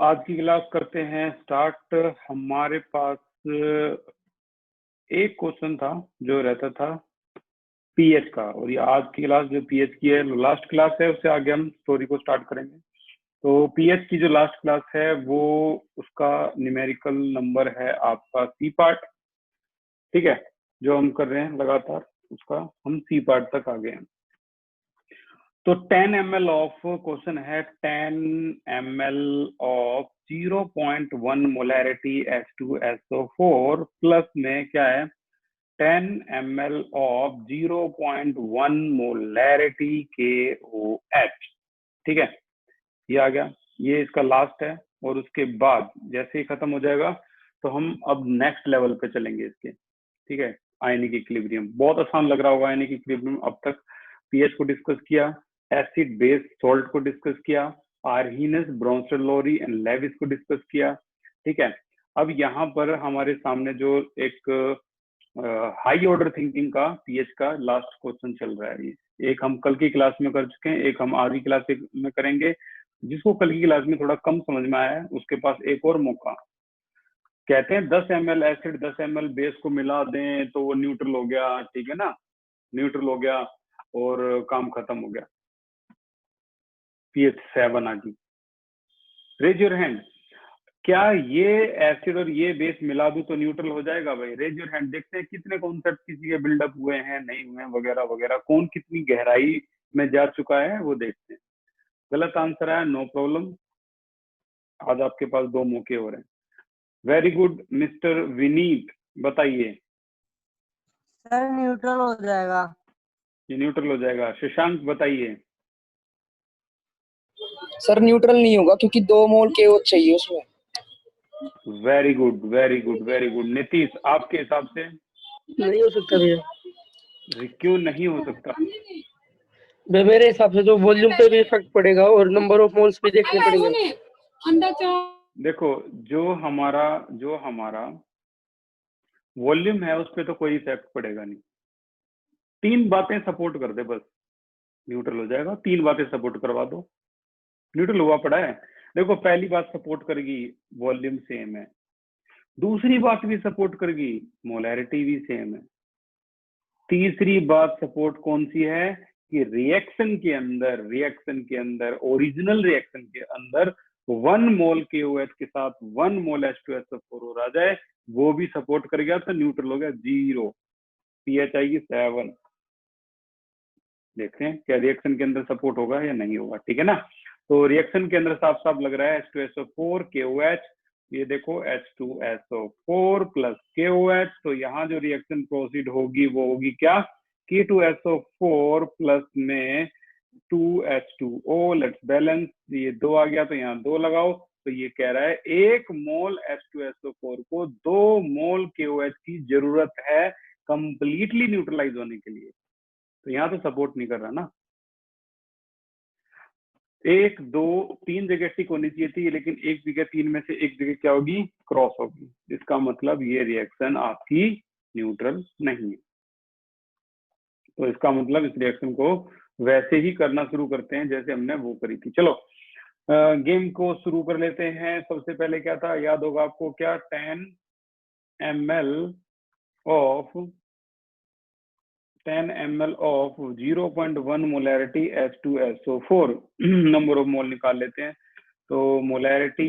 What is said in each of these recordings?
आज की क्लास करते हैं स्टार्ट। हमारे पास एक क्वेश्चन था जो रहता था पीएच का, और ये आज की क्लास जो पीएच की है लास्ट क्लास है, उससे आगे हम स्टोरी को स्टार्ट करेंगे। तो पीएच की जो लास्ट क्लास है वो उसका न्यूमेरिकल नंबर है आपका सी पार्ट, ठीक है, जो हम कर रहे हैं लगातार, उसका हम सी पार्ट तक आ गए हैं। तो 10 ml ऑफ क्वेश्चन है 10 ml of 0.1 molarity H2SO4 plus में क्या है 10 ml ऑफ 0.1 मोलैरिटी KOH, ठीक है, ये आ गया, ये इसका लास्ट है। और उसके बाद जैसे ही खत्म हो जाएगा तो हम अब नेक्स्ट लेवल पे चलेंगे इसके, ठीक है। आयनिक इक्विलिब्रियम बहुत आसान लग रहा होगा। आयनिक इक्विलिब्रियम अब तक पीएच को डिस्कस किया, एसिड बेस सॉल्ट को डिस्कस किया, आर्हीनेस, ब्रोंसलोरी एंड लेविस को डिस्कस किया, ठीक है। अब यहाँ पर हमारे सामने जो एक हाई ऑर्डर थिंकिंग का पीएच का लास्ट क्वेश्चन चल रहा है। एक हम कल की क्लास में कर चुके हैं, एक हम आज की क्लास में करेंगे। जिसको कल की क्लास में थोड़ा कम समझ में आया है उसके पास एक और मौका। कहते हैं 10 ml एसिड 10 ml बेस को मिला दें तो वो न्यूट्रल हो गया, ठीक है ना, न्यूट्रल हो गया और काम खत्म हो गया, पीएच 7 आ गई। रेज योर हैंड, क्या ये एसिड और ये बेस मिला दूं तो न्यूट्रल हो जाएगा भाई? रेज योर हैंड, देखते हैं कितने कॉन्सेप्ट किसी के बिल्डअप हुए हैं, नहीं हुए हैं, वगैरह वगैरह, कौन कितनी गहराई में जा चुका है वो देखते हैं। गलत आंसर आया, नो प्रॉब्लम, आज आपके पास 2 मौके हो रहे हैं। वेरी गुड मिस्टर विनीत, बताइए। सर न्यूट्रल हो जाएगा। ये न्यूट्रल हो जाएगा। शशांक बताइए। सर न्यूट्रल नहीं होगा क्योंकि 2 मोल KOH चाहिए उसमें। Very good very good very good. Nitish, आपके हिसाब से? नहीं हो सकता भैया। क्यों नहीं हो सकता? मेरे हिसाब से तो वॉल्यूम पे भी इफेक्ट पड़ेगा और नंबर ऑफ मोल्स भी देखने पड़ेंगे। देखो, जो हमारा वॉल्यूम है उस पर तो कोई इफेक्ट पड़ेगा नहीं। 3 बातें सपोर्ट कर दे बस, न्यूट्रल हो जाएगा। 3 बातें सपोर्ट करवा दो, न्यूट्रल हुआ पड़ा है। देखो, पहली बात सपोर्ट करेगी, वॉल्यूम सेम है। दूसरी बात भी सपोर्ट करेगी, मोलैरिटी भी सेम है। तीसरी बात सपोर्ट कौन सी है कि रिएक्शन के अंदर ओरिजिनल रिएक्शन के अंदर 1 मोल KOH के साथ 1 मोल H2SO4 आ जाए, वो भी सपोर्ट कर गया तो न्यूट्रल हो गया 0, पीएच आएगी 7। देखते हैं क्या रिएक्शन के अंदर सपोर्ट होगा या नहीं होगा, ठीक है ना। तो रिएक्शन के अंदर साफ साफ लग रहा है H2SO4 KOH, ये देखो H2SO4 प्लस KOH, तो यहाँ जो रिएक्शन प्रोसीड होगी वो होगी क्या, K2SO4 प्लस में 2H2O, लेट्स बैलेंस, ये 2 आ गया तो यहाँ 2 लगाओ, तो ये कह रहा है 1 मोल H2SO4 को 2 मोल KOH की जरूरत है कंप्लीटली न्यूट्रलाइज होने के लिए। तो यहाँ तो सपोर्ट नहीं कर रहा ना। 1 2 3 जगह टिक होनी चाहिए थी, लेकिन एक जगह 3 में से एक जगह क्या होगी, क्रॉस होगी। इसका मतलब ये रिएक्शन आपकी न्यूट्रल नहीं है। तो इसका मतलब इस रिएक्शन को वैसे ही करना शुरू करते हैं जैसे हमने वो करी थी। चलो गेम को शुरू कर लेते हैं। सबसे पहले क्या था, याद होगा आपको, क्या 10 ml of 0.1 molarity H2SO4 number of mole निकाल लेते हैं। तो molarity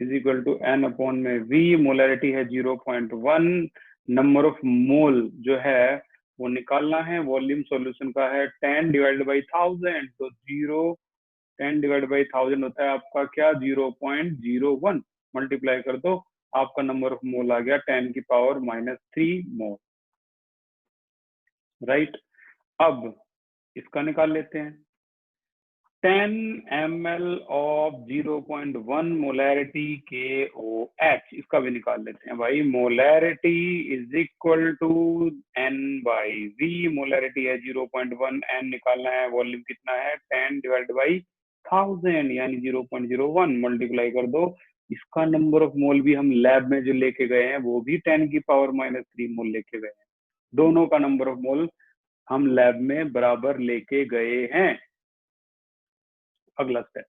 is equal to N upon में V, मोलैरिटी है 0.1, नंबर ऑफ मोल जो है वो निकालना है। वॉल्यूम सॉल्यूशन का है 10 डिवाइडेड बाई 1000, तो 10 डिवाइडेड बाई 1000 होता है आपका क्या, 0.01, मल्टीप्लाई कर दो, आपका नंबर ऑफ मोल आ गया 10 की पावर -3 मोल, राइट। अब इसका निकाल लेते हैं। 10 ml ऑफ 0.1 मोलैरिटी KOH, इसका भी निकाल लेते हैं भाई। Molarity is equal to N by V, molarity है 0.1, N निकालना है, वॉल्यूम कितना है 10 डिवाइड बाई 1000 यानी 0.01, मल्टीप्लाई कर दो। इसका नंबर ऑफ मोल भी हम लैब में जो लेके गए हैं वो भी 10 की पावर -3 मोल लेके गए हैं। दोनों का नंबर ऑफ मोल हम लैब में बराबर लेके गए हैं। अगला स्टेप,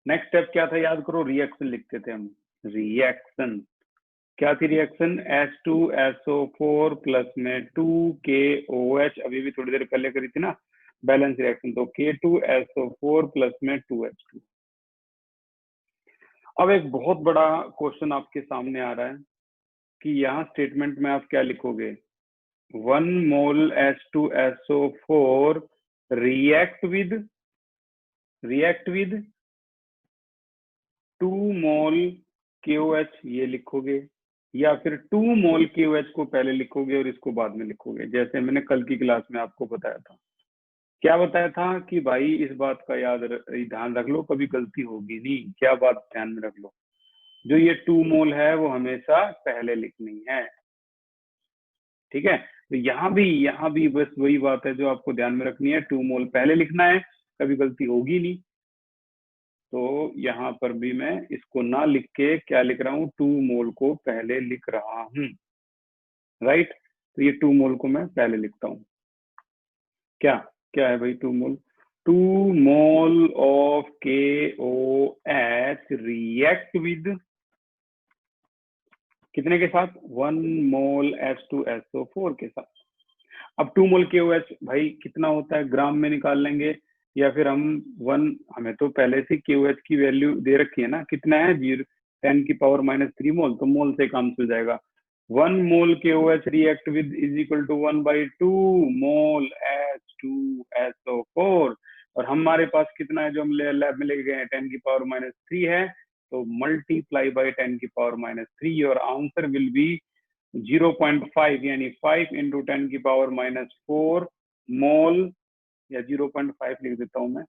नेक्स्ट स्टेप क्या था याद करो, रिएक्शन लिखते थे हम। रिएक्शन क्या थी? रिएक्शन H2SO4 प्लस में 2KOH, अभी भी थोड़ी देर पहले करी थी ना बैलेंस रिएक्शन, तो K2SO4 प्लस में 2H2। अब एक बहुत बड़ा क्वेश्चन आपके सामने आ रहा है कि यहाँ स्टेटमेंट में आप क्या लिखोगे? 1 मोल H2SO4 react with 2 mole KOH, ये लिखोगे, या फिर 2 मोल KOH को पहले लिखोगे और इसको बाद में लिखोगे, जैसे मैंने कल की क्लास में आपको बताया था। क्या बताया था कि भाई इस बात का ध्यान रख लो, कभी गलती होगी नहीं। क्या बात ध्यान में रख लो? जो ये 2 मोल है वो हमेशा पहले लिखनी है, ठीक है। तो यहाँ भी बस वही बात है जो आपको ध्यान में रखनी है, 2 मोल पहले लिखना है, कभी गलती होगी नहीं। तो यहाँ पर भी मैं इसको ना लिख के क्या लिख रहा हूँ, 2 मोल को पहले लिख रहा हूँ, राइट। तो ये 2 मोल को मैं पहले लिखता हूँ। क्या है भाई 2 मोल? 2 mole of KOH react with कितने के साथ? 1 मोल H2SO4 के साथ। अब 2 मोल KOH भाई कितना होता है, ग्राम में निकाल लेंगे, या फिर हमें तो पहले से KOH की वैल्यू दे रखी है ना, कितना है 10⁻³ मोल, तो मोल से काम चल जाएगा। 1 mole KOH react with is equal to 1/2 mole H2SO4, और हमारे पास कितना है जो हम लैब में लेके गए हैं, 10⁻³ है, तो मल्टीप्लाई बाई 10⁻³ और आंसर विल बी 0.5, यानी 5 × 10⁻⁴ मोल, या 0.5 लिख देता हूं मैं,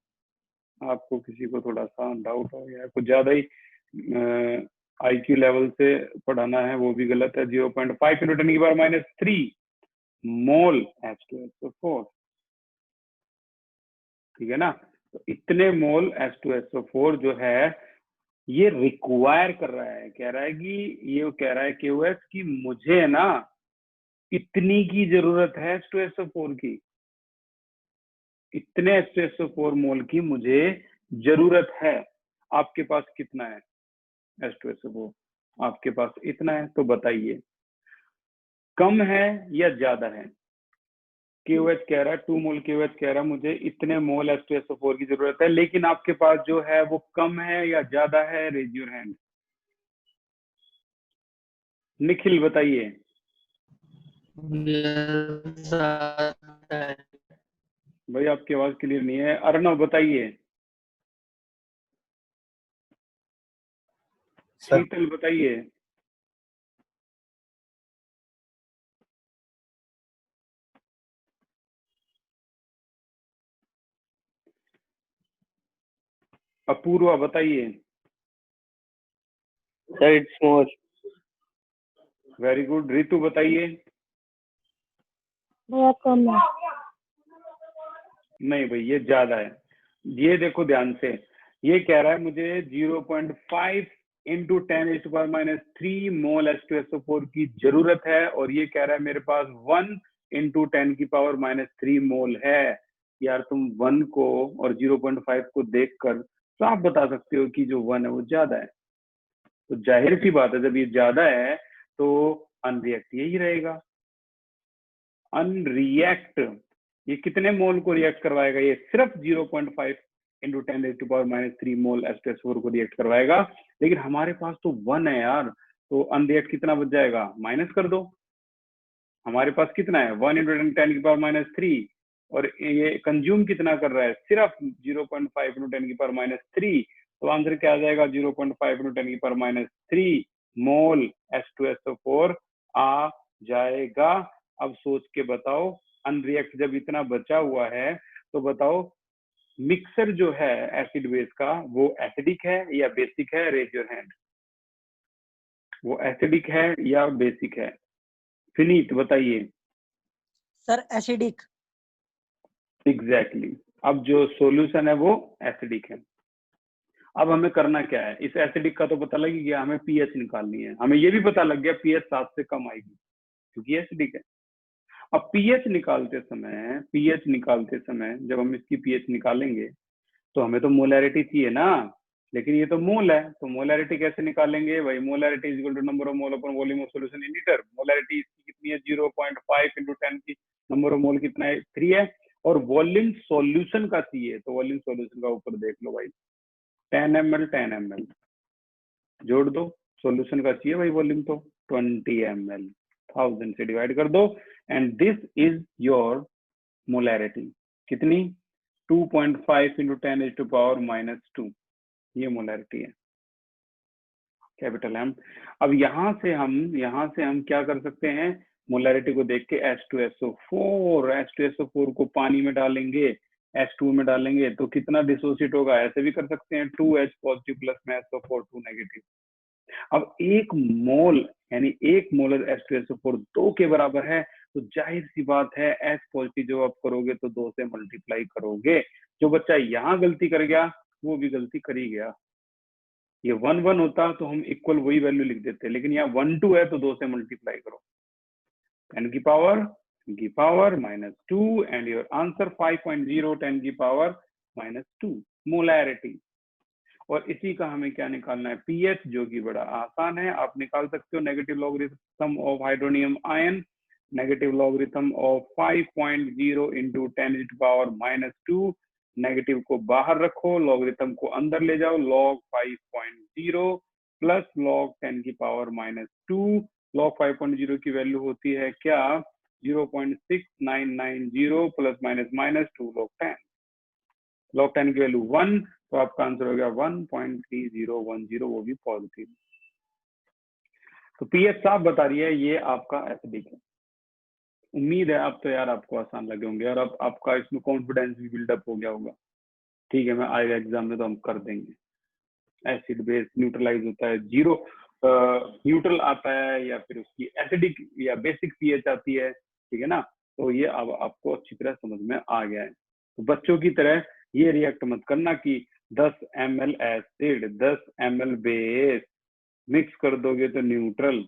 आपको किसी को थोड़ा सा डाउट हो या कुछ ज्यादा ही IQ लेवल से पढ़ाना है वो भी गलत है। 0.5 × 10⁻³ मोल H2SO4, ठीक है ना। तो इतने मोल H2SO4 जो है ये रिक्वायर कर रहा है, कह रहा है KOH कि मुझे ना इतनी की जरूरत है H2SO4 की, इतने H2SO4 मोल की मुझे जरूरत है। आपके पास कितना है H2SO4? आपके पास इतना है, तो बताइए कम है या ज्यादा है? KOH कह रहा है 2 मोल KOH कह रहा है मुझे इतने मोल H2SO4 की जरूरत है, लेकिन आपके पास जो है वो कम है या ज्यादा है? Raise your hand. निखिल बताइए। भाई आपकी आवाज क्लियर नहीं है। अर्णव बताइए। शीतल बताइए। अपूर्वा बताइए। Sir it's more. Very good. Ritu बताइए। बहुत कम है। नहीं भाई ये ज्यादा है। ये देखो ध्यान से, ये कह रहा है मुझे 0.5 × 10⁻³ मोल H2SO4 की जरूरत है, और ये कह रहा है मेरे पास 1 × 10⁻³ मोल है। यार तुम 1 को और 0.5 को देखकर तो आप बता सकते हो कि जो 1 है वो ज्यादा है। तो जाहिर सी बात है जब ये ज्यादा है तो अनरिएक्ट यही रहेगा। अनरिएक्ट ये कितने मोल को रिएक्ट करवाएगा? ये सिर्फ 0.5 × 10⁻³ मोल H2SO4 को रिएक्ट करवाएगा, लेकिन हमारे पास तो 1 है यार, तो अनरिएक्ट कितना बच जाएगा? माइनस कर दो। हमारे पास कितना है? 1 × 10⁻³ और ये कंज्यूम कितना कर रहा है? सिर्फ 0.5 × 10⁻³। तो आंसर क्या आ जाएगा? 0.5 × 10⁻³ मोल H2SO4 आ जाएगा। अब सोच के बताओ, अनरिएक्ट जब इतना बचा हुआ है तो बताओ मिक्सर जो है एसिड बेस का वो एसिडिक है या बेसिक है? Raise your hand. वो एसिडिक है या बेसिक है? फिनीत बताइए। Sir acidic. एग्जैक्टली। अब जो सॉल्यूशन है वो एसिडिक है। अब हमें करना क्या है? इस एसिडिक का तो पता लग गया, हमें पीएच निकालनी है। हमें ये भी पता लग गया पीएच 7 से कम आएगी क्योंकि एसिडिक है। अब पीएच निकालते समय जब हम इसकी पीएच निकालेंगे तो हमें तो मोलैरिटी चाहिए ना। लेकिन ये तो मोल है, तो मोलैरिटी कैसे निकालेंगे भाई? Molarity is equal to number of mole upon volume of solution in litre. Molarity इसकी कितनी है? 0.5 इंटू 10 की नंबर ऑफ मोल कितना है? 3 है। और वॉल्यूम सॉल्यूशन का चाहिए, तो वॉल्यूम सॉल्यूशन का ऊपर देख लो भाई, 10 ml 10 ml जोड़ दो। सॉल्यूशन का चाहिए भाई वॉल्यूम, तो 20 ml 1000 से डिवाइड कर दो, and this is your molarity. कितनी? 2.5 इंटू 10⁻⁻², ये मोलैरिटी है, कैपिटल एम। अब यहाँ से हम क्या कर सकते हैं? मोलैरिटी को देख के H2SO4 को पानी में डालेंगे, H2 में डालेंगे तो कितना डिसोसिएट होगा? ऐसे भी कर सकते हैं, 2H पॉजिटिव प्लस में SO4 2 नेगेटिव। अब 1 मोल यानी 1 मोलर H2SO4 2 के बराबर है, तो जाहिर सी बात है H पॉजिटिव जो आप करोगे तो 2 से मल्टीप्लाई करोगे। जो बच्चा यहाँ गलती कर गया वो भी गलती कर ही गया। ये 1 1 होता तो हम इक्वल वही वैल्यू लिख देते, लेकिन यहाँ 1 2 है तो 2 से मल्टीप्लाई करो, 10 की पावर -2 एंड योर आंसर 5.0 10 की पावर -2 मोलैरिटी। और इसी का हमें क्या निकालना है? पीएच, जो कि बड़ा आसान है, आप निकाल सकते हो negative logarithm of hydronium ion, negative logarithm of 5.0 into 10 की पावर -2। नेगेटिव को बाहर रखो, लॉगरिथम को अंदर ले जाओ, log 5.0 प्लस log 10 की पावर -2। log 5.0 की वैल्यू होती है क्या? 0.6990 प्लस -2 log 10। log 10 की वैल्यू 1, तो आपका आंसर हो गया 1.3010, वो भी पॉजिटिव। तो पीएच साहब बता रही है ये आपका एसिडिक है। उम्मीद है अब तो यार आपको आसान लगे होंगे और अब आपका इसमें कॉन्फिडेंस भी बिल्डअप हो गया होगा। ठीक है, मैं आएगा एग्जाम में तो हम कर देंगे। एसिड बेस न्यूट्रलाइज होता है, जीरो न्यूट्रल आता है या फिर उसकी एसिडिक या बेसिक पीएच आती है, ठीक है ना। तो ये अब आपको अच्छी तरह समझ में आ गया है। तो बच्चों की तरह ये रिएक्ट मत करना कि 10 ml acid 10 ml base mix कर दोगे तो न्यूट्रल,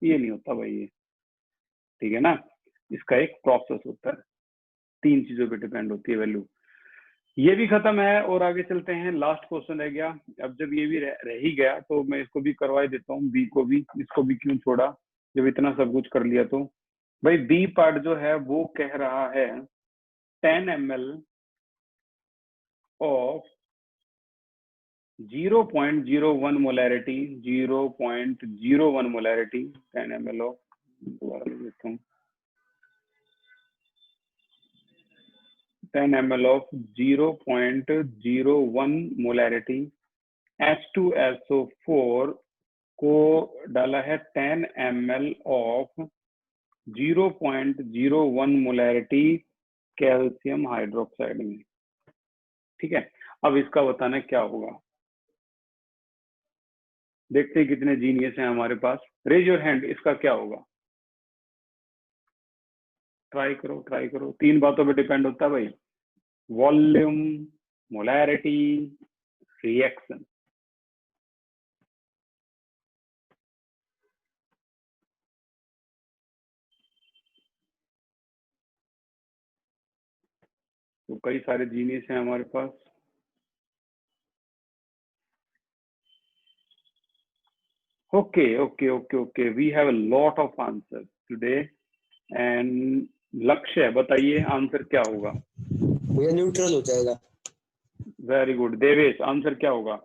ये नहीं होता भाई ये, ठीक है ना। इसका एक प्रोसेस होता है, 3 चीजों पे डिपेंड होती है वैल्यू। ये भी खत्म है और आगे चलते हैं, लास्ट क्वेश्चन रह गया। अब जब ये भी रह ही गया तो मैं इसको भी करवा देता हूँ, बी को भी। इसको भी क्यों छोड़ा जब इतना सब कुछ कर लिया। तो भाई बी पार्ट जो है वो कह रहा है 10 ml of 0.01 molarity 0.01 molarity 10 ml of, दोबारा लिख देता हूँ, 10 ml of 0.01 मोलैरिटी H2SO4 को डाला है 10 ml of 0.01 molarity calcium hydroxide में। ठीक है, अब इसका बताना क्या होगा। देखते हैं कितने जीनियस हैं हमारे पास। रेज योर हैंड, इसका क्या होगा? ट्राई करो। 3 बातों पे डिपेंड होता है भाई, वॉल्यूम, मोलैरिटी, रिएक्शन। तो कई सारे जीनियस हैं हमारे पास। Okay, we have a lot of answer today and Lakshya बताइए आंसर क्या होगा? भैया न्यूट्रल हो जाएगा। Very good. देवेश आंसर क्या होगा?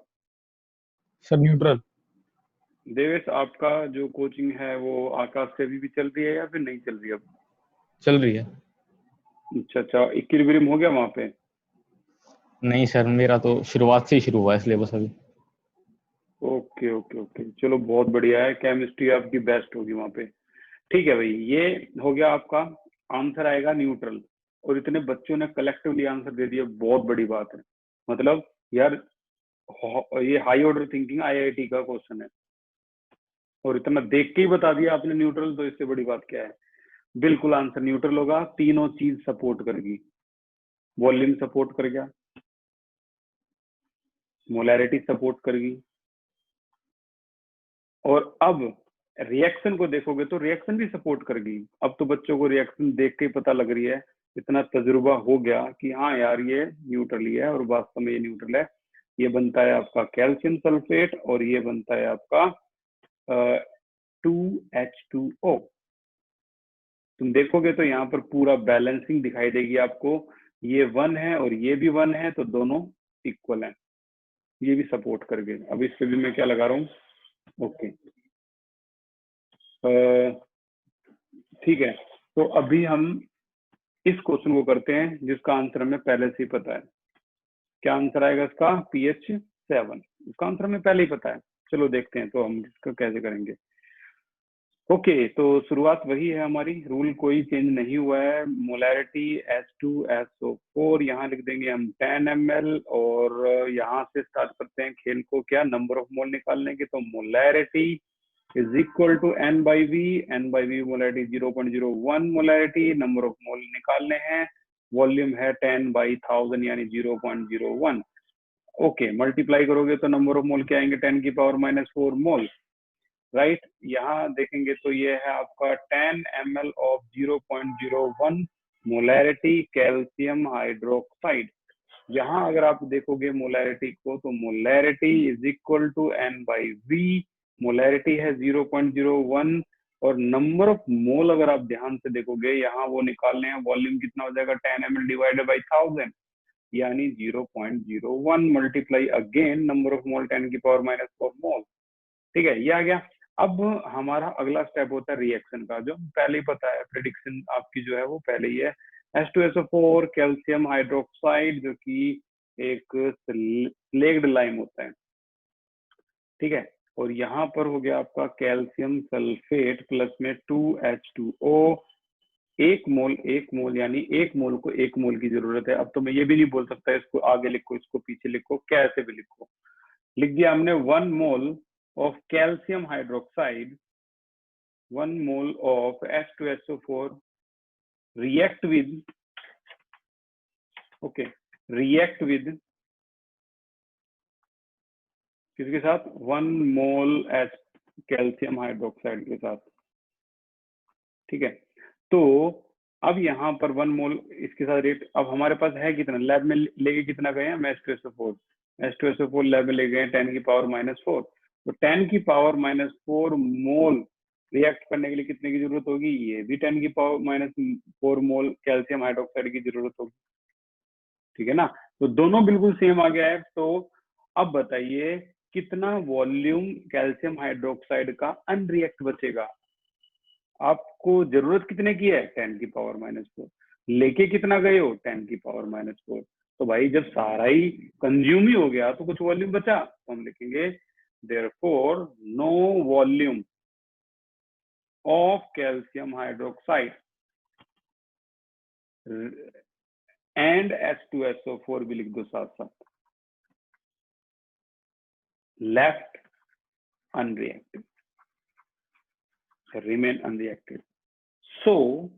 Sir neutral. देवेश आपका जो कोचिंग है वो आकाश से अभी भी चल रही है या फिर नहीं चल रही? अब चल रही है। अच्छा, इक्विलिब्रियम हो गया वहां पे? नहीं सर, मेरा तो शुरुआत से ही शुरू हुआ है सिलेबस अभी। ओके, चलो बहुत बढ़िया है। केमिस्ट्री आपकी बेस्ट होगी वहां पे। ठीक है भाई, ये हो गया आपका आंसर, आएगा न्यूट्रल। और इतने बच्चों ने कलेक्टिवली आंसर दे दिया, बहुत बड़ी बात है। मतलब यार ये हाई ऑर्डर थिंकिंग आईआईटी का क्वेश्चन है और इतना देख के ही बता दिया आपने न्यूट्रल, तो इससे बड़ी बात क्या है। बिल्कुल आंसर न्यूट्रल होगा। तीनों चीज सपोर्ट करेगी, वॉल्यूम सपोर्ट कर गया, मोलैरिटी सपोर्ट करेगी, और अब रिएक्शन को देखोगे तो रिएक्शन भी सपोर्ट करेगी। अब तो बच्चों को रिएक्शन देख के पता लग रही है, इतना तजुर्बा हो गया कि हाँ यार ये न्यूट्रल ही है और वास्तव में ये न्यूट्रल है। ये बनता है आपका कैल्शियम सल्फेट और ये बनता है आपका 2H2O। तुम देखोगे तो यहाँ पर पूरा बैलेंसिंग दिखाई देगी आपको, ये 1 है और ये भी 1 है, तो दोनों इक्वल हैं, ये भी सपोर्ट कर गए। अब इस पे भी मैं क्या लगा रहा हूँ, ओके ठीक है। तो अभी हम इस क्वेश्चन को करते हैं जिसका आंसर हमें पहले से ही पता है। क्या आंसर आएगा इसका, pH 7। इसका आंसर हमें पहले ही पता है। चलो देखते हैं तो हम इसको कैसे करेंगे। ओके तो शुरुआत वही है हमारी, रूल कोई चेंज नहीं हुआ है। मोलैरिटी H2SO4 यहाँ लिख देंगे हम 10 ml और यहाँ से स्टार्ट करते हैं खेल को, क्या नंबर ऑफ मोल निकालने के। तो molarity is equal to N by V, N by V molarity 0.01 molarity, number of mole निकालने हैं, वॉल्यूम है 10 by 1000 यानी 0.01। ओके मल्टीप्लाई करोगे तो नंबर ऑफ मोल क्या आएंगे, 10 की पावर -4 मोल, राइट। यहाँ देखेंगे तो ये है आपका 10 ml of 0.01 molarity calcium hydroxide. यहाँ अगर आप देखोगे मोलैरिटी को तो molarity is equal to N by V, molarity है 0.01 और नंबर ऑफ मोल अगर आप ध्यान से देखोगे यहाँ वो निकालने हैं, वॉल्यूम कितना हो जाएगा 10 ml डिवाइडेड बाई 1000 यानी 0.01 मल्टीप्लाई अगेन नंबर ऑफ मोल 10 की पावर -4 मोल। ठीक है, ये आ गया। अब हमारा अगला स्टेप होता है रिएक्शन का, जो पहले ही पता है, प्रेडिक्शन आपकी जो है वो पहले ही है। H2SO4 कैल्शियम हाइड्रोक्साइड जो कि एक स्लेग्ड लाइम होता है, ठीक है। और यहाँ पर हो गया आपका कैल्शियम सल्फेट प्लस में 2H2O, 1 मोल यानी 1 मोल को 1 मोल की जरूरत है। अब तो मैं ये भी नहीं बोल सकता इसको आगे लिखो इसको पीछे लिखो, कैसे भी लिखो। लिख दिया हमने 1 मोल of calcium hydroxide, 1 mole of H2SO4 react with किसके साथ, 1 मोल कैल्शियम हाइड्रोक्साइड के साथ, ठीक है। तो अब यहाँ पर 1 मोल इसके साथ रेट, अब हमारे पास है कितना, लैब में लेके कितना गए हैं, H2SO4 लैब में ले गए 10 की पावर -4, तो 10 की पावर -4 मोल रिएक्ट करने के लिए कितने की जरूरत होगी, ये भी 10 की पावर -4 मोल कैल्शियम हाइड्रोक्साइड की जरूरत होगी, ठीक है ना। तो दोनों बिल्कुल सेम आ गया है। तो अब बताइए कितना वॉल्यूम कैल्शियम हाइड्रोक्साइड का अनरिएक्ट बचेगा। आपको जरूरत कितने की है, 10 की पावर -4, लेके कितना गए हो, 10 की पावर -4। तो भाई जब सारा ही कंज्यूम ही हो गया तो कुछ वॉल्यूम बचा, तो हम लिखेंगे therefore no volume of calcium hydroxide and H2SO4 भी लिख दो साथ साथ, left unreacted, remain unreacted। so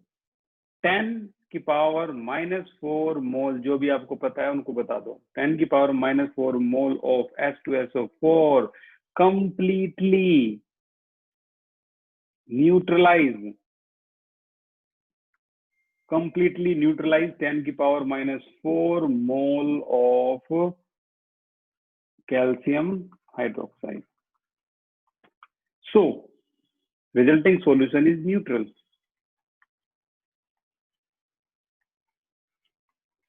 10 की पावर -4 मोल जो भी आपको पता है उनको बता दो, 10 की power -4 mole of H2SO4 completely neutralize 10 की power -4 mole of calcium hydroxide। So resulting solution is neutral।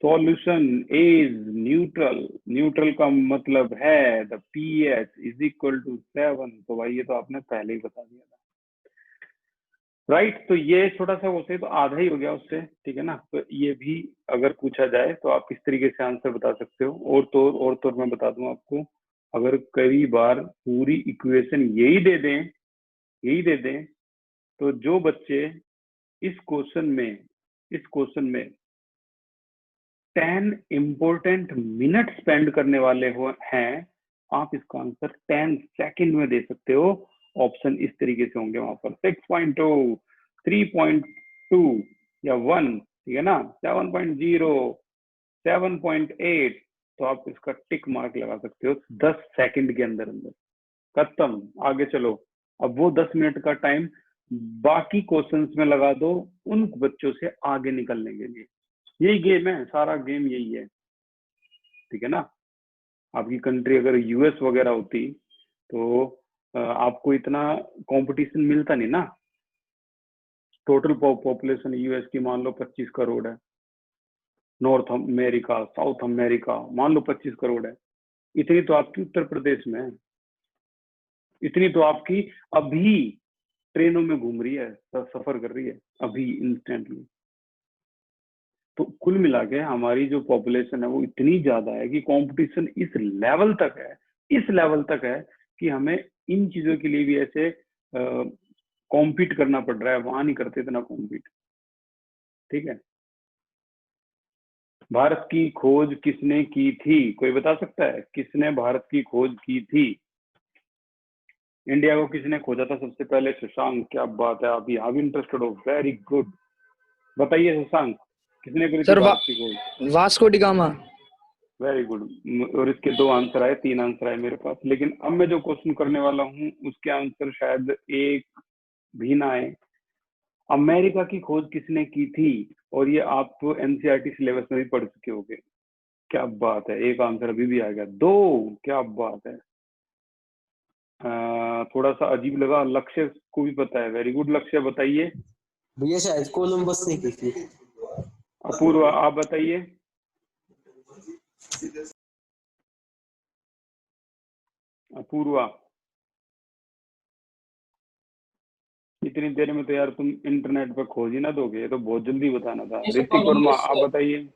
Solution is neutral। Neutral का मतलब है the pH is equal to 7। तो भाई ये तो आपने पहले ही बता दिया था, राइट। तो ये छोटा सा होते तो आधा ही हो गया उससे, ठीक है ना। तो ये भी अगर पूछा जाए तो आप इस तरीके से आंसर बता सकते हो। और तो मैं बता दूं आपको, अगर कई बार पूरी इक्वेशन यही दे दें तो जो बच्चे इस क्वेश्चन में 10 इंपॉर्टेंट मिनट स्पेंड करने वाले हैं, आप इसका आंसर 10 सेकंड में दे सकते हो। ऑप्शन इस तरीके से होंगे वहां पर 6.2, 3.2 या 1, ठीक है ना, 7.0, 7.8, तो आप इसका टिक मार्क लगा सकते हो 10 सेकंड के अंदर खत्म। आगे चलो, अब वो 10 मिनट का टाइम बाकी क्वेश्चंस में लगा दो उन बच्चों से आगे निकलने के लिए। यही गेम है, सारा गेम यही है, ठीक है ना। आपकी कंट्री अगर यूएस वगैरह होती तो आपको इतना कंपटीशन मिलता नहीं ना। टोटल पॉपुलेशन यूएस की मान लो 25 करोड़ है, नॉर्थ अमेरिका, साउथ अमेरिका मान लो 25 करोड़ है, इतनी तो आपकी उत्तर प्रदेश में है, इतनी तो आपकी अभी ट्रेनों में घूम रही है, सफर कर रही है अभी इंस्टेंटली। तो कुल मिला के हमारी जो पॉपुलेशन है वो इतनी ज्यादा है कि कंपटीशन इस लेवल तक है, इस लेवल तक है कि हमें इन चीजों के लिए भी ऐसे कॉम्पीट करना पड़ रहा है, वहां नहीं करते इतना कॉम्पीट। ठीक है, भारत की खोज किसने की थी, कोई बता सकता है किसने भारत की खोज की थी? इंडिया को किसने खोजा था सबसे पहले? शशांक, क्या बात है, आप यहाँ भी इंटरेस्टेड हो, वेरी गुड। बताइए शशांक, किसने करी थी सर भारत की खोज? Vasco D gamma. Very good. और इसके 2 आंसर आए, 3 आंसर आए मेरे पास, लेकिन अब मैं जो क्वेश्चन करने वाला हूँ उसके आंसर शायद एक भी ना आए। अमेरिका की खोज किसने की थी? और ये आप एनसीईआरटी सिलेबस में भी पढ़ चुके होंगे। क्या बात है, एक आंसर अभी भी आ गया, 2, क्या बात है। थोड़ा सा अजीब लगा, लक्ष्य को भी पता है, वेरी गुड लक्ष्य, बताइए। भैया शायद कोलंबस ने की थी। अपूर्व, आप बताइए। अपूर्वा, इतनी देर में तो यार तुम इंटरनेट पर खोज ही ना दोगे, ये तो बहुत जल्दी बताना था। ऋतिक वर्मा, आप बताइए।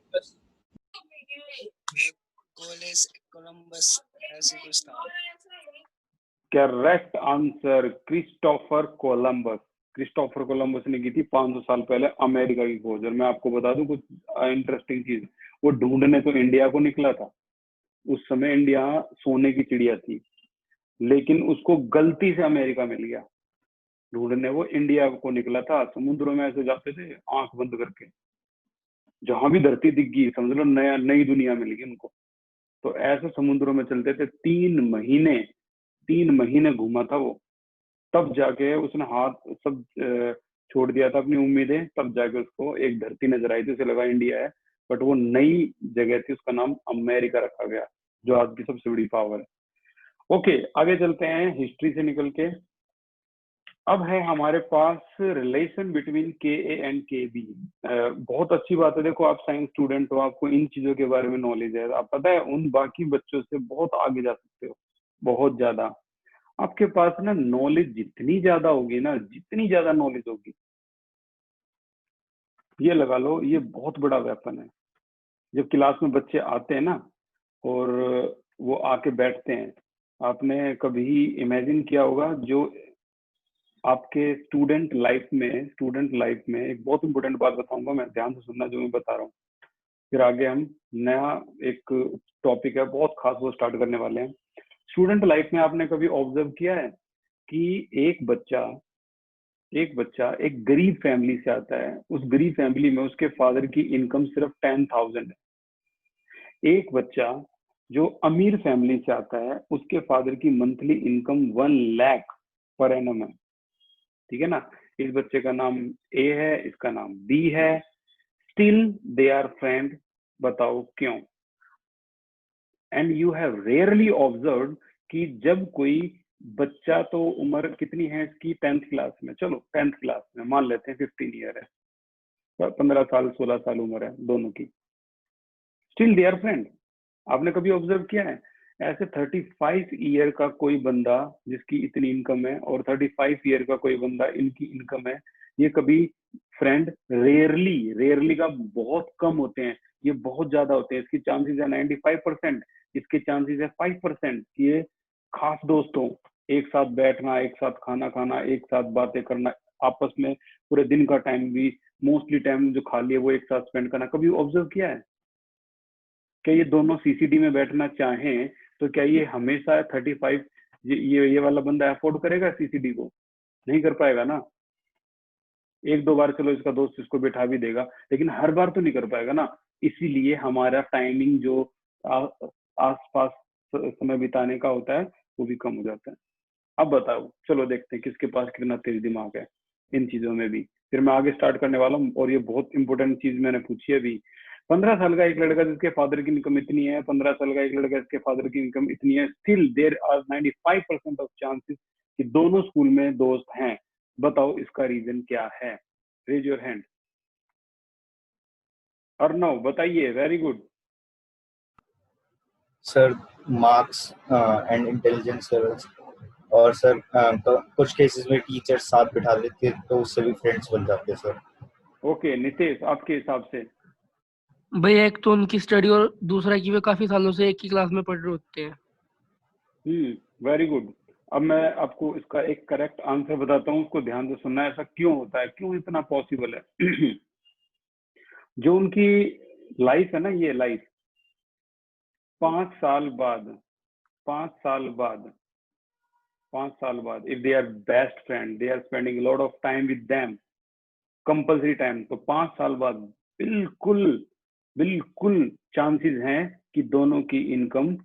कोलंबस ऐसे कुछ था। Correct answer, Christopher Columbus. Christopher Columbus ने की थी 500 साल पहले अमेरिका की खोज। और मैं आपको बता दूं कुछ इंटरेस्टिंग चीज, वो ढूंढने तो इंडिया को निकला था। उस समय इंडिया सोने की चिड़िया थी, लेकिन उसको गलती से अमेरिका मिल गया। ढूंढने वो इंडिया को निकला था, समुद्रों में ऐसे जाते थे आंख बंद करके, जहां भी धरती दिख गई समझ लो नया नई दुनिया मिल गई उनको। तो ऐसे समुद्रों में चलते थे, 3 महीने घूमा था वो, तब जाके उसने हाथ सब छोड़ दिया था अपनी उम्मीदें, तब जाके उसको एक धरती नजर आई थी, उसे लगा इंडिया है, बट वो नई जगह थी, उसका नाम अमेरिका रखा गया, जो आज की सबसे बड़ी पावर है। ओके, आगे चलते हैं हिस्ट्री से निकल के। अब है हमारे पास रिलेशन बिटवीन के ए एंड के बी। बहुत अच्छी बात है, देखो आप साइंस स्टूडेंट हो, आपको इन चीजों के बारे में नॉलेज है, आप पता है उन बाकी बच्चों से बहुत आगे जा सकते हो, बहुत ज्यादा। आपके पास ना नॉलेज जितनी ज्यादा होगी ना, जितनी ज्यादा नॉलेज होगी, ये लगा लो ये बहुत बड़ा वेपन है। जब क्लास में बच्चे आते हैं ना और वो आके बैठते हैं, आपने कभी इमेजिन किया होगा जो आपके स्टूडेंट लाइफ में एक बहुत इंपॉर्टेंट बात बताऊंगा मैं, ध्यान से सुनना जो मैं बता रहा हूँ, फिर आगे हम नया एक टॉपिक है बहुत खास वो स्टार्ट करने वाले हैं। स्टूडेंट लाइफ में आपने कभी ऑब्जर्व किया है कि एक बच्चा एक गरीब फैमिली से आता है, उस गरीब फैमिली में उसके फादर की इनकम सिर्फ 10,000 है। एक बच्चा जो अमीर फैमिली से आता है, उसके फादर की monthly income 1 lakh per annum है। ठीक है ना, इस बच्चे का नाम ए है, इसका नाम बी है, स्टिल दे आर फ्रेंड, बताओ क्यों? And you have rarely observe कि जब कोई बच्चा, तो उम्र कितनी है इसकी, 10th क्लास में, चलो 10th क्लास में मान लेते हैं 15 ईयर है, 15 साल 16 साल उम्र है दोनों की, स्टिल दे आर फ्रेंड। आपने कभी ऑब्जर्व किया है ऐसे 35 ईयर का कोई बंदा जिसकी इतनी इनकम है और 35 ईयर का कोई बंदा इनकी इनकम है, ये कभी फ्रेंड रेयरली का बहुत कम होते हैं, ये बहुत ज्यादा होते हैं। इसकी चांसेस है 95%, इसके चांसेस है 5% कि ये खास दोस्त हो, एक साथ बैठना, एक साथ खाना खाना, एक साथ बातें करना, आपस में पूरे दिन का टाइम भी, मोस्टली टाइम जो खाली है वो एक साथ स्पेंड करना। कभी ऑब्जर्व किया है क्या ये दोनों सीसीडी में बैठना चाहें तो क्या ये हमेशा 35 ये वाला बंदा अफोर्ड करेगा सीसीडी को? नहीं कर पाएगा ना। एक दो बार चलो इसका दोस्त इसको बैठा भी देगा, लेकिन हर बार तो नहीं कर पाएगा ना। इसीलिए हमारा टाइमिंग जो आसपास समय बिताने का होता है वो भी कम हो जाता है। अब बताओ, चलो देखते हैं किसके पास कितना तेज दिमाग है इन चीजों में भी। फिर मैं आगे स्टार्ट करने वाला हूँ, और ये बहुत इंपॉर्टेंट चीज मैंने पूछी है अभी। 15 साल का एक लड़का जिसके फादर की इनकम इतनी है, 15 साल का एक लड़का जिसके फादर की इनकम इतनी है, still there are 95% of chances कि दोनों स्कूल में दोस्त हैं। बताओ इसका रीजन क्या है? Raise your hand. अर्णव बताइए। Very good. Sir marks and intelligence levels, और सर तो कुछ केसेस में टीचर साथ बिठा देते तो उससे भी फ्रेंड्स बन जाते सर। ओके नितेश, आपके हिसाब से? भैया एक तो उनकी स्टडी और दूसरा कि वे काफी सालों से एक ही क्लास में पढ़ रहे होते हैं। Very good. अब मैं आपको इसका एक करेक्ट आंसर बताता हूँ, उसको ध्यान से सुनना। ऐसा क्यों होता है, क्यों इतना पॉसिबल है? जो उनकी लाइफ है ना, ये लाइफ 5 साल बाद 5 साल बाद if they are best friend, they are spending lot of time with them, compulsory time, तो 5 साल बाद बिल्कुल बिल्कुल चांसेस हैं कि दोनों की इनकम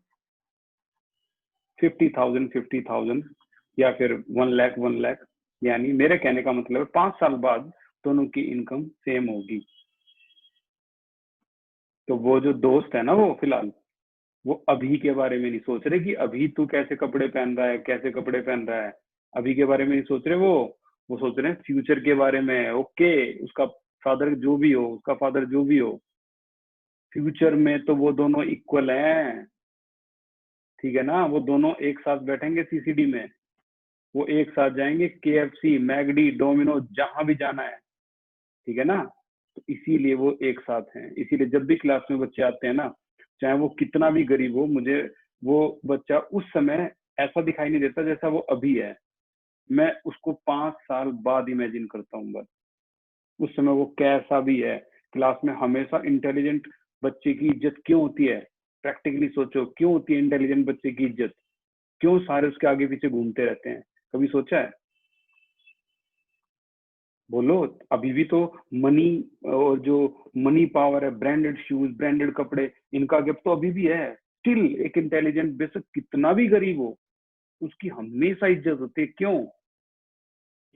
50,000 या फिर 1 लाख, यानी मेरे कहने का मतलब है 5 साल बाद दोनों की इनकम सेम होगी। तो वो जो दोस्त है ना, वो फिलहाल वो अभी के बारे में नहीं सोच रहे कि अभी तू कैसे कपड़े पहन रहा है, कैसे कपड़े पहन रहा है, अभी के बारे में नहीं सोच रहे। वो सोच रहे हैं फ्यूचर के बारे में। ओके, उसका फादर जो भी हो, उसका फादर जो भी हो, फ्यूचर में तो वो दोनों इक्वल हैं, ठीक है ना? वो दोनों एक साथ बैठेंगे सीसीडी में, वो एक साथ जाएंगे KFC, मैगडी, डोमिनो, जहां भी जाना है, ठीक है ना? तो इसीलिए वो एक साथ हैं। इसीलिए जब भी क्लास में बच्चे आते हैं ना, चाहे वो कितना भी गरीब हो, मुझे वो बच्चा उस समय ऐसा दिखाई नहीं देता जैसा वो अभी है। मैं उसको 5 साल बाद इमेजिन करता हूँ बस, उस समय वो कैसा भी है। क्लास में हमेशा इंटेलिजेंट बच्चे की इज्जत क्यों होती है? प्रैक्टिकली सोचो, क्यों होती है इंटेलिजेंट बच्चे की इज्जत? क्यों सारे उसके आगे पीछे घूमते रहते हैं? कभी सोचा है? बोलो। अभी भी तो मनी, और जो मनी पावर है, ब्रांडेड शूज, ब्रांडेड कपड़े, इनका गिफ्ट तो अभी भी है। स्टिल एक इंटेलिजेंट बेशक कितना भी गरीब हो, उसकी हमेशा इज्जत होती है। क्यों?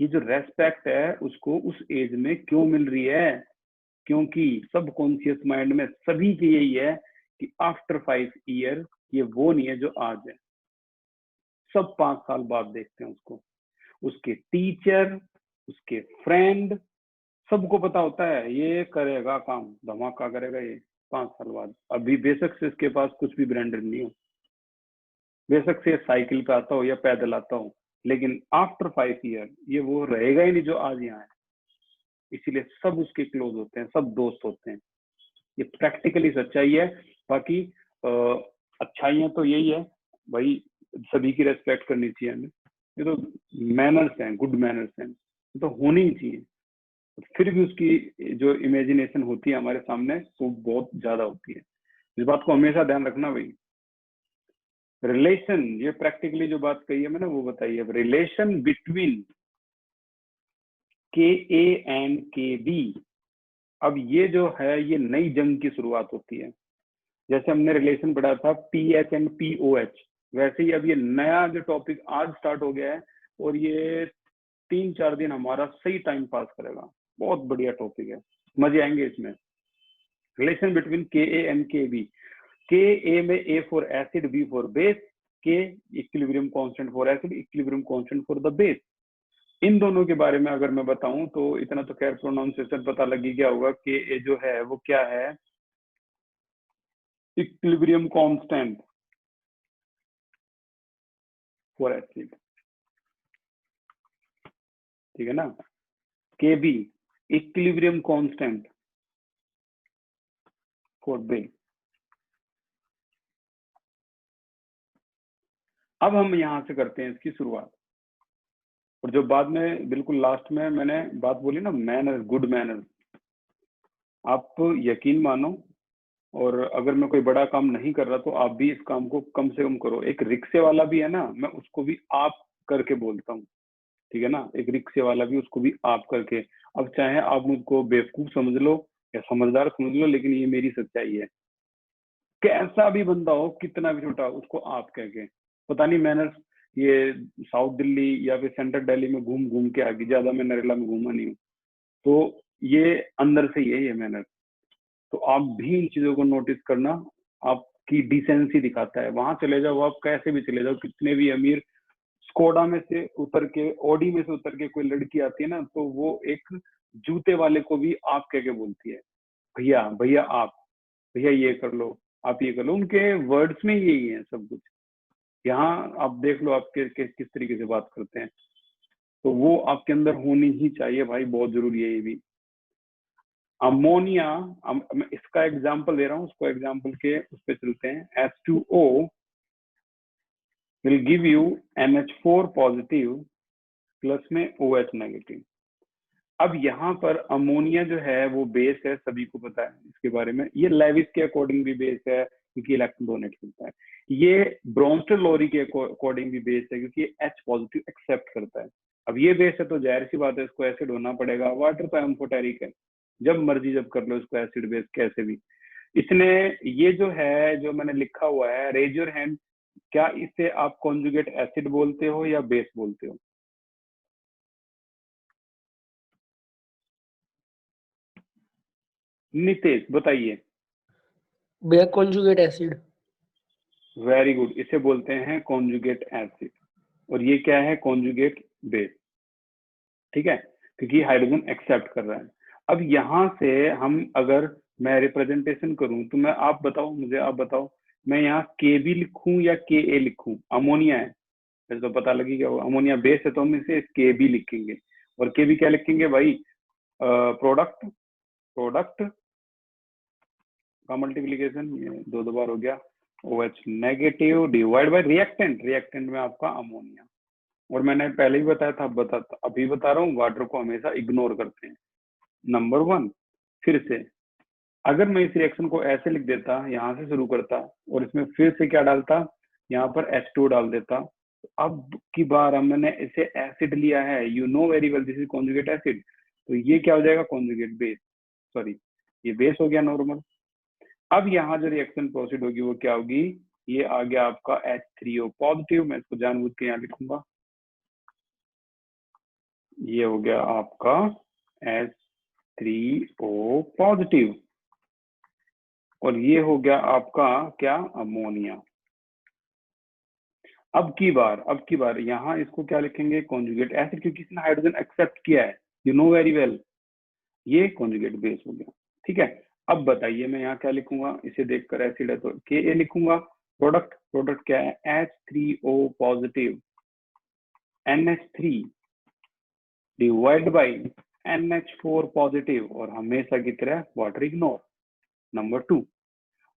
ये जो रेस्पेक्ट है उसको उस एज में क्यों मिल रही है? क्योंकि सब कॉन्शियस माइंड में सभी की यही है कि आफ्टर 5 ईयर ये वो नहीं है जो आज है। सब 5 साल बाद देखते हैं उसको। उसके टीचर, उसके फ्रेंड, सबको पता होता है ये करेगा काम, धमाका करेगा ये 5 साल बाद। अभी बेशक से इसके पास कुछ भी ब्रांडेड नहीं हो, बेशक से साइकिल पे आता हो या पैदल आता हो, लेकिन आफ्टर 5 ईयर ये वो रहेगा ही नहीं जो आज यहाँ है। इसीलिए सब उसके क्लोज होते हैं, सब दोस्त होते हैं। ये प्रैक्टिकली सच्चाई है। बाकी अच्छाइयाँ तो यही है भाई, सभी की रेस्पेक्ट करनी चाहिए हमें। ये तो मैनर्स हैं, गुड मैनर्स हैं, ये तो होनी ही चाहिए। फिर भी उसकी जो इमेजिनेशन होती है हमारे सामने वो बहुत ज्यादा होती है। इस बात को हमेशा ध्यान रखना भाई। रिलेशन, ये प्रैक्टिकली जो बात कही है मैंने वो बताई है। Relation between KA and KB, अब ये जो है ये नई जंग की शुरुआत होती है। जैसे हमने रिलेशन पढ़ा था PH एंड POH, वैसे ही अब ये नया जो टॉपिक आज स्टार्ट हो गया है, और ये 3-4 दिन हमारा सही टाइम पास करेगा। बहुत बढ़िया टॉपिक है, मजे आएंगे इसमें। Relation between KA and KB। KA में A for acid, B for base, K equilibrium constant for acid, equilibrium constant for the base. इन दोनों के बारे में अगर मैं बताऊं तो इतना तो खैर प्रोनाउंसिएशन पता लग ही गया होगा। KA जो है वो क्या है? इक्विलिब्रियम कांस्टेंट फॉर एसिड, ठीक है ना? KB equilibrium constant for base. अब हम यहां से करते हैं इसकी शुरुआत। और जो बाद में बिल्कुल लास्ट में मैंने बात बोली ना, मैनर, गुड मैनर, आप यकीन मानो, और अगर मैं कोई बड़ा काम नहीं कर रहा तो आप भी इस काम को कम से कम करो। एक रिक्शे वाला भी है ना, मैं उसको भी आप करके बोलता हूँ, ठीक है ना? एक रिक्शे वाला भी, उसको भी आप करके। अब चाहे आप मुझको बेवकूफ समझ लो या समझदार समझ लो, लेकिन ये मेरी सच्चाई है। कैसा भी बंदा हो, कितना भी छोटा, उसको आप कह के। पता नहीं मैनर्स ये साउथ दिल्ली या फिर सेंट्रल दिल्ली में घूम घूम के आ गई, ज्यादा मैं नरेला में घूमा नहीं हूँ, तो ये अंदर से ही है ये मैनर। तो आप भी इन चीजों को नोटिस करना, आपकी डिसेंसी दिखाता है। वहां चले जाओ, आप कैसे भी चले जाओ, कितने भी अमीर स्कोडा में से उतर के, ऑडी में से उतर के कोई लड़की आती है ना, तो वो एक जूते वाले को भी आप कह के बोलती है, भैया भैया आप, भैया ये कर लो, आप ये कर लो। उनके वर्ड्स में यही है सब कुछ। यहाँ आप देख लो आप किस तरीके से बात करते हैं, तो वो आपके अंदर होनी ही चाहिए भाई, बहुत जरूरी है ये भी। अमोनिया, मैं इसका एग्जाम्पल दे रहा हूँ, उसको एग्जाम्पल के उस पर चलते हैं। H2O will give you NH4 positive plus में OH नेगेटिव। अब यहाँ पर अमोनिया जो है वो बेस है, सभी को पता है इसके बारे में। ये लेविस के अकॉर्डिंग भी बेस है क्योंकि इलेक्ट्रॉन डोनेट करता है। ये ब्रोंस्टर-लोरी के अकॉर्डिंग भी बेस है क्योंकि H पॉजिटिव एक्सेप्ट करता है। अब ये बेस है तो जाहिर सी बात है इसको एसिड होना पड़ेगा। वाटर तो एम्फोटेरिक है, जब मर्जी जब कर लो इसको एसिड बेस कैसे भी। इसने ये जो है, जो मैंने लिखा हुआ है, रेज योर हैंड, क्या इसे आप कॉन्जुगेट एसिड बोलते हो या बेस बोलते हो? नितेश बताइए। भैया कॉन्जुगेट एसिड। वेरी गुड, इसे बोलते हैं कॉन्जुगेट एसिड। और ये क्या है? Conjugate base. ठीक है, क्योंकि हाइड्रोजन एक्सेप्ट कर रहा है। अब यहाँ से हम, अगर मैं रिप्रेजेंटेशन करूं तो मैं, आप बताओ मुझे, आप बताओ मैं यहाँ Kb लिखूं या Ka लिखूं? अमोनिया है, फिर तो पता लगेगा अमोनिया बेस है, तो हम इसे Kb लिखेंगे। और Kb क्या लिखेंगे भाई? प्रोडक्ट, प्रोडक्ट का मल्टीप्लीकेशन, ये दो बार हो गया, OH negative divide by reactant, reactant में आपका अमोनिया। और मैंने पहले ही बताया था, अभी बता रहा हूँ, वाटर को हमेशा इग्नोर करते हैं, नंबर 1। फिर से अगर मैं इस रिएक्शन को ऐसे लिख देता, यहाँ से शुरू करता और इसमें फिर से क्या डालता, यहाँ पर H2 डाल देता, तो अब की बार मैंने इसे एसिड लिया है, you know very well this is conjugate acid, तो ये क्या हो जाएगा? कॉन्जुगेट बेस, सॉरी ये बेस हो गया नॉर्मल। अब यहाँ जो रिएक्शन प्रोसीड होगी वो क्या होगी? ये आ गया आपका H3O पॉजिटिव, मैं इसको जानबूझ के यहाँ लिखूंगा, ये हो गया आपका H3O पॉजिटिव, और ये हो गया आपका क्या? अमोनिया। अब की बार यहाँ इसको क्या लिखेंगे? कॉन्जुगेट एसिड, क्योंकि इसने हाइड्रोजन एक्सेप्ट किया है, यू नो वेरी वेल, ये कॉन्जुगेट बेस हो गया। ठीक है, अब बताइए मैं यहाँ क्या लिखूंगा? इसे देखकर एसिड है तो Ka लिखूंगा। प्रोडक्ट, प्रोडक्ट क्या है? H3O positive NH3 divide by NH4 positive, और हमेशा की तरह वाटर इग्नोर, नंबर 2।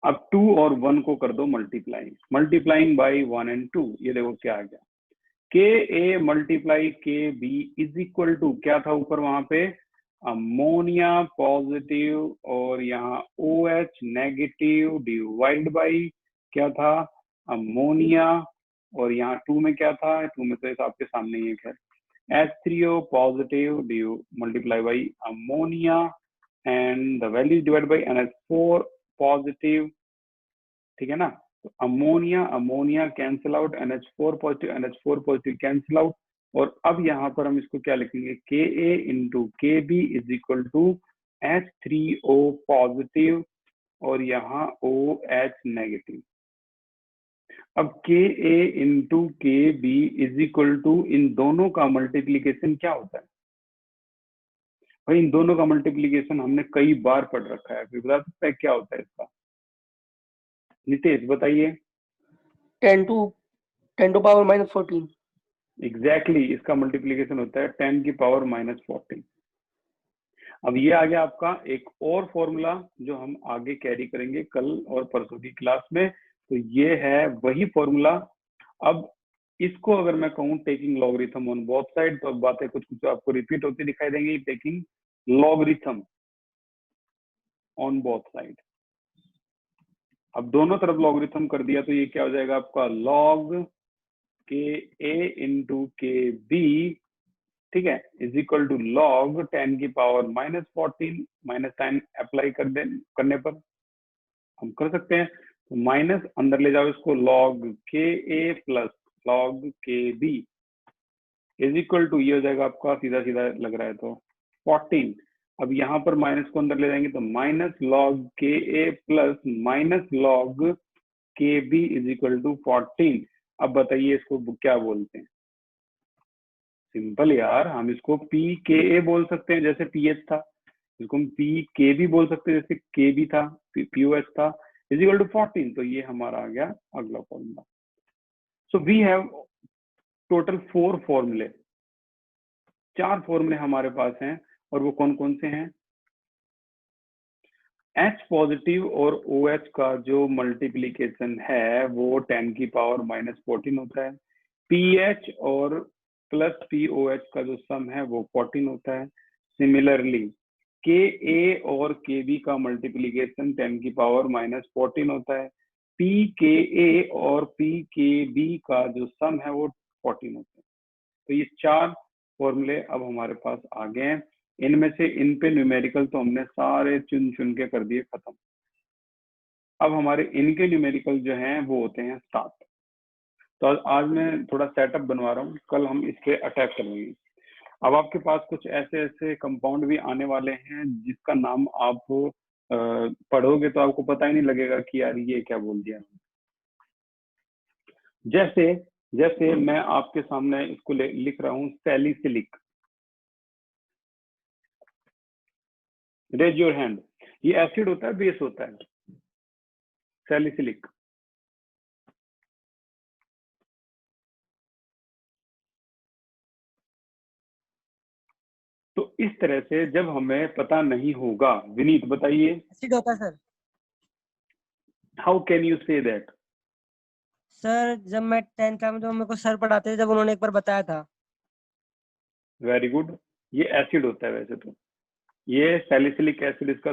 अब 2 और 1 को कर दो मल्टीप्लाइंग बाई 1 and 2, ये देखो क्या आ गया? Ka multiply Kb is equal to क्या था ऊपर वहां पे? अमोनिया पॉजिटिव और यहाँ OH नेगेटिव डिवाइड बाई क्या था? अमोनिया, और यहाँ 2 में क्या था? 2 में तो आपके सामने ही है, H3O positive multiply by ammonia and the value divide by NH4 positive. ठीक है ना? तो ammonia cancel out, NH4 positive cancel out. और अब यहाँ पर हम इसको क्या लिखेंगे? Ka into Kb is equal to H3O positive और यहाँ OH नेगेटिव। अब Ka into Kb is equal to, इन दोनों का मल्टीप्लीकेशन क्या होता है भाई? इन दोनों का मल्टीप्लीकेशन हमने कई बार पढ़ रखा है, फिर बता सकता है क्या होता है इसका? नितेश बताइए। 10 to पावर -14। एग्जैक्टली, इसका मल्टीप्लीकेशन होता है 10 की पावर -14। अब ये आ गया आपका एक और फॉर्मूला जो हम आगे कैरी करेंगे कल और परसों की क्लास में, तो ये है वही फॉर्मूला। अब इसको अगर मैं कहूँ taking logarithm on both side, तो अब बातें कुछ कुछ आपको रिपीट होती दिखाई देंगी। Taking logarithm on both side, अब दोनों तरफ लॉगरिथम कर दिया तो ये क्या हो जाएगा आपका? लॉग Ka इंटू Kb, ठीक है, इज इक्वल टू लॉग 10 की पावर -14, -10 अप्लाई करने पर हम कर सकते हैं, तो माइनस अंदर ले जाओ इसको, log Ka plus log Kb is equal to, ये हो जाएगा आपका सीधा सीधा लग रहा है तो 14। अब यहाँ पर माइनस को अंदर ले जाएंगे तो माइनस लॉग के ए प्लस माइनस लॉग के बी इज इक्वल टू 14। अब बताइए इसको क्या बोलते हैं? सिंपल यार, हम इसको पी के ए बोल सकते हैं जैसे पी एच था, इसको हम पी के बी बोल सकते हैं जैसे के बी था, पी ओ एच था, इज इक्वल टू 14। तो ये हमारा आ गया अगला formula. So we have total 4 फॉर्मूले, 4 फॉर्मूले हमारे पास हैं। और वो कौन कौन से हैं? H पॉजिटिव और OH का जो मल्टीप्लीकेशन है वो 10 की पावर माइनस 14 होता है। PH और प्लस POH का जो सम है वो 14 होता है। सिमिलरली KA और KB का मल्टीप्लीकेशन 10 की पावर माइनस 14 होता है। PKA और PKB का जो सम है वो 14 होता है। तो ये 4 फॉर्मूले अब हमारे पास आ गए हैं। इनमें से इन पे न्यूमेरिकल तो हमने सारे चुन चुन के कर दिए खत्म। अब हमारे इनके न्यूमेरिकल जो हैं वो होते हैं स्टार्ट। तो आज मैं थोड़ा सेटअप बनवा रहा हूँ, कल हम इस पे अटैक करेंगे। अब आपके पास कुछ ऐसे ऐसे कंपाउंड भी आने वाले हैं जिसका नाम आप पढ़ोगे तो आपको पता ही नहीं लगेगा कि यार ये क्या बोल दिया। जैसे जैसे मैं आपके सामने इसको लिख रहा हूँ सैलिसिलिक। रेज योर हैंड, ये एसिड होता है बेस होता है? सैलिसिलिक। तो इस तरह से जब हमें पता नहीं होगा, विनीत बताइए, एसिड होता है sir. How can you say that? Sir जब मैं 10th का में तो मेरे को सर पढ़ाते थे, जब उन्होंने एक बार बताया था। वेरी गुड, ये एसिड होता है वैसे तो, ये सैलिसिलिक एसिड इसका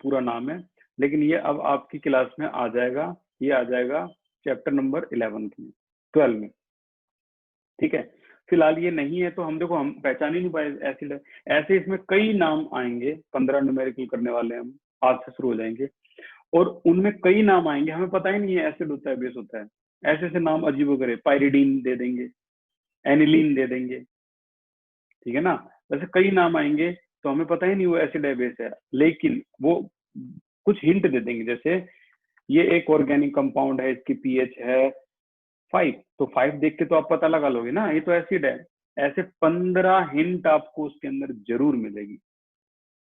पूरा नाम है, लेकिन ये अब आपकी क्लास में आ जाएगा, ये आ जाएगा चैप्टर नंबर 12 में, ठीक है। फिलहाल ये नहीं है तो हम देखो हम पहचान ही नहीं पाए एसिड है। ऐसे इसमें कई नाम आएंगे, 15 न्यूमेरिकल करने वाले हैं हम, आज से शुरू हो जाएंगे, और उनमें कई नाम आएंगे हमें पता ही नहीं है एसिड होता है बेस होता है। ऐसे ऐसे नाम अजीब करे, पायरिडीन दे देंगे, एनिलीन दे देंगे, ठीक है ना। वैसे कई नाम आएंगे तो हमें पता ही नहीं वो एसिड है बेस है, लेकिन वो कुछ हिंट दे देंगे। जैसे ये एक ऑर्गेनिक कंपाउंड है, इसकी पीएच है 5, तो 5 देख के तो आप पता लगा लोगे ना ये तो एसिड है। ऐसे 15 हिंट आपको उसके अंदर जरूर मिलेगी,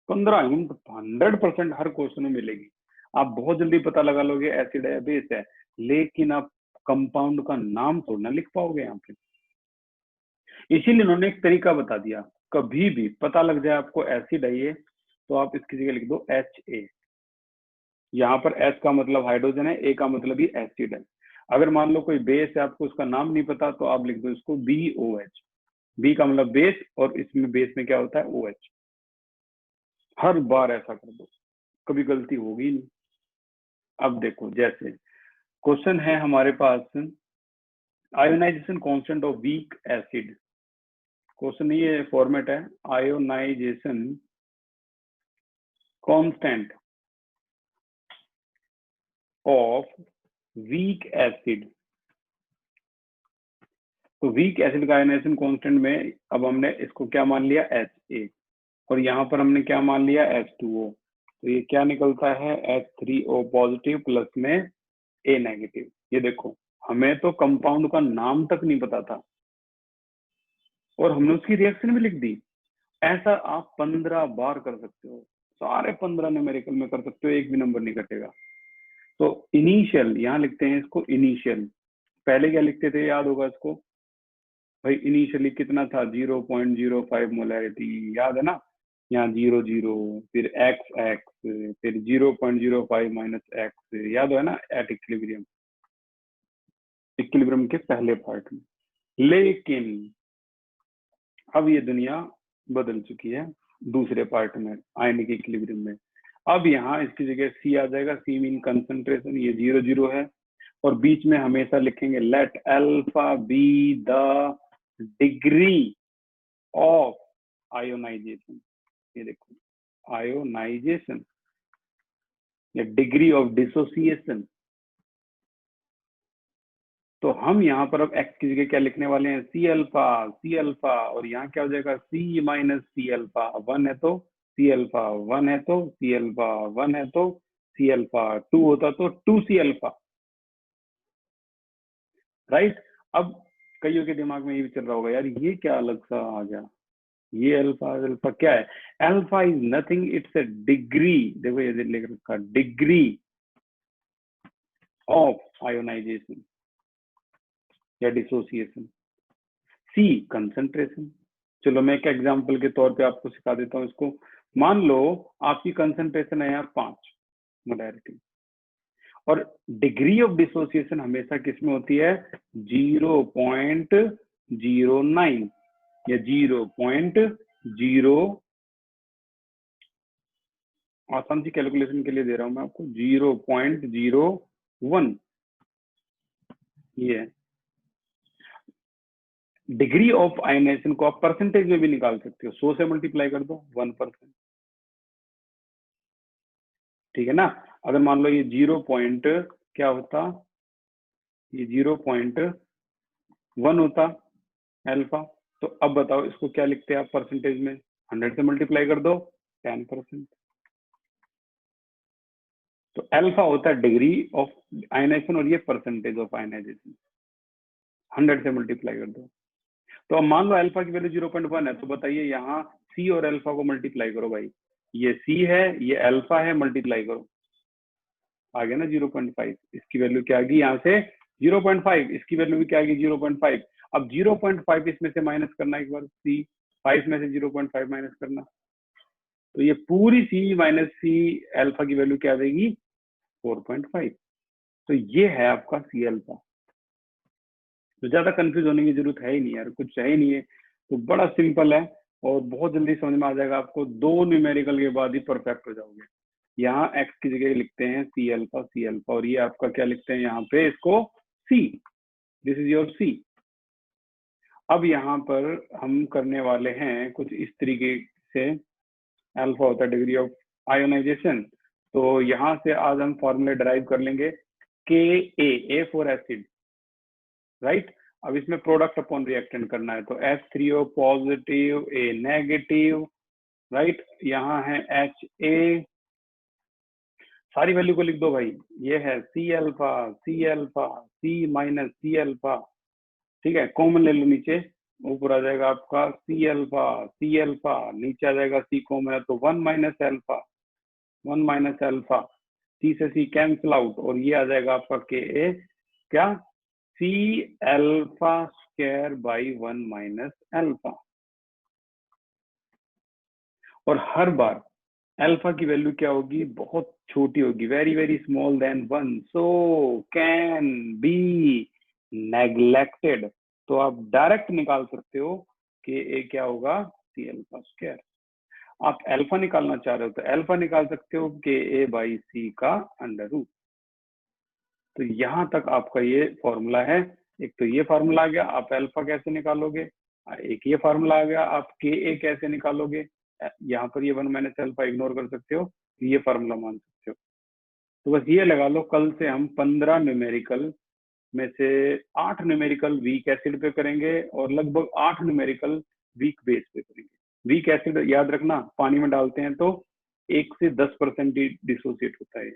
15 हिंट 100% हर क्वेश्चन में मिलेगी। आप बहुत जल्दी पता लगा लोगे एसिड है बेस है, लेकिन आप कंपाउंड का नाम थोड़ा ना लिख पाओगे यहाँ पे। इसीलिए उन्होंने एक तरीका बता दिया, कभी भी पता लग जाए आपको एसिड है ये, तो आप इसकी जगह लिख दो HA। यहाँ पर H का मतलब हाइड्रोजन है, A का मतलब ही एसिड है। अगर मान लो कोई बेस है, आपको उसका नाम नहीं पता, तो आप लिख दो इसको BOH। B का मतलब बेस, और इसमें बेस में क्या होता है OH। हर बार ऐसा कर दो, कभी गलती होगी नहीं। अब देखो, जैसे क्वेश्चन है हमारे पास, ionisation constant of weak acid. Question ये फॉर्मेट है, ionisation constant of weak acid. तो वीक एसिड का आयोनाइजेशन कांस्टेंट में अब हमने इसको क्या मान लिया HA, और यहाँ पर हमने क्या मान लिया H2O। तो ये क्या निकलता है H3O पॉजिटिव प्लस में A नेगेटिव। ये देखो, हमें तो कंपाउंड का नाम तक नहीं पता था और हमने उसकी रिएक्शन भी लिख दी। ऐसा आप 15 बार कर सकते हो, सारे 15 न्यूमेरिकल में कर सकते हो, एक भी नंबर नहीं कटेगा। तो इनिशियल यहाँ लिखते हैं इसको इनिशियल। पहले क्या लिखते थे, याद होगा इसको भाई, इनिशियली कितना था 0.05 मोलैरिटी, याद है ना। यहाँ 0 फिर XX फिर 0.05 माइनस X, याद है ना, एट इक्विलिब्रियम, इक्विलिब्रियम के पहले पार्ट में। लेकिन अब ये दुनिया बदल चुकी है दूसरे पार्ट में, आयनिक इक्विलिब्रियम में। अब यहाँ इसकी जगह C आ जाएगा, C मीन कंसंट्रेशन, ये 0 है, और बीच में हमेशा लिखेंगे let alpha be the degree of ionization. ये देखो आयोनाइजेशन या डिग्री ऑफ डिसोसिएशन। तो हम यहाँ पर अब X की जगह क्या लिखने वाले हैं, C अल्फा, और यहाँ क्या हो जाएगा C माइनस C अल्फा। 1 है तो सी अल्फा 1 है तो सी अल्फा 1 है तो सी अल्फा 2 होता तो 2C अल्फा, राइट। अब कईयों के दिमाग में ये भी चल रहा होगा, यार ये क्या अलग सा आ गया, ये अल्फा अल्फा क्या है? Alpha is nothing, it's a degree, देखो ये लिख रखा, डिग्री ऑफ आयोनाइजेशन या डिसोसिएशन। सी कंसंट्रेशन। चलो मैं एक एग्जांपल के तौर पे आपको सिखा देता हूँ इसको। मान लो आपकी कंसंट्रेशन है यहाँ 5 मोलैरिटी, और डिग्री ऑफ डिसोसिएशन हमेशा किसमें होती है? 0.09 या 0.0, आसान सी कैलकुलेशन के लिए दे रहा हूं मैं आपको, 0.01 ये है। डिग्री ऑफ आयनाइजेशन को आप परसेंटेज में भी निकाल सकते हो, 100 से मल्टीप्लाई कर दो 1%, ठीक है ना। अगर मान लो ये 0 पॉइंट क्या होता, ये 0.1 होता अल्फा, तो अब बताओ इसको क्या लिखते हैं आप परसेंटेज में? 100 से मल्टीप्लाई कर दो 10%। तो अल्फा होता है डिग्री ऑफ आयनाइजेशन और ये परसेंटेज ऑफ आयनाइजेशन, 100 से मल्टीप्लाई कर दो। तो अब मान लो अल्फा की वैल्यू 0.1 है, तो बताइए यहाँ सी और अल्फा को मल्टीप्लाई करो भाई, ये सी है ये अल्फा है, मल्टीप्लाई करो, आ गया ना 0.5। इसकी वैल्यू क्या आ गई यहाँ से? 0.5। इसकी वैल्यू भी क्या आ गई? 0.5। अब 0.5 इसमें से माइनस करना, एक बार सी 5 में से 0.5 माइनस करना, तो ये पूरी सी माइनस सी अल्फा की वैल्यू क्या देगी? 4.5। तो ये है आपका सी अल्फा। तो ज्यादा कंफ्यूज होने की जरूरत है ही नहीं यार, कुछ है ही नहीं है, तो बड़ा सिंपल है और बहुत जल्दी समझ में आ जाएगा आपको। 2 न्यूमेरिकल के बाद ही परफेक्ट हो जाओगे। यहाँ x की जगह लिखते हैं सी अल्फा, और ये आपका क्या लिखते हैं यहाँ पे, इसको c, this is your c। अब यहाँ पर हम करने वाले हैं कुछ इस तरीके से, अल्फा होता है डिग्री ऑफ आयोनाइजेशन, तो यहाँ से आज हम फॉर्मूले डराइव कर लेंगे Ka, A for acid, right. अब इसमें प्रोडक्ट अपॉन रिएक्टेंट करना है, तो H3O positive A negative, right. यहाँ है Ha, सारी वैल्यू को लिख दो भाई, ये है सी अल्फा, सी माइनस सी अल्फा, ठीक है। कॉमन ले लो नीचे, ऊपर आ जाएगा आपका सी अल्फा, नीचे आ जाएगा सी कॉमन है तो 1 माइनस अल्फा, सी से सी कैंसिल आउट, और ये आ जाएगा आपका के ए, क्या? C alpha square by 1 minus alpha. और हर बार अल्फा की वैल्यू क्या होगी? बहुत छोटी होगी, very very small then 1, so can be neglected. तो आप डायरेक्ट निकाल सकते हो कि ए क्या होगा? C alpha square. आप अल्फा निकालना चाह रहे हो तो अल्फा निकाल सकते हो के ए बाई सी का अंडर रूट। तो यहां तक आपका ये फॉर्मूला है। एक तो ये फार्मूला आ गया, आप अल्फा कैसे निकालोगे, एक ये फार्मूला आ गया, आप के ए कैसे निकालोगे, यहाँ पर ये 1 माइनस अल्फा इग्नोर कर सकते हो, ये फार्मूला मान सकते हो। तो बस ये लगा लो, कल से हम 15 न्यूमेरिकल में से 8 न्यूमेरिकल वीक एसिड पे करेंगे और लगभग 8 न्यूमेरिकल वीक बेस पे करेंगे। वीक एसिड याद रखना, पानी में डालते हैं तो 1 से 10% डिसोसिएट होता है।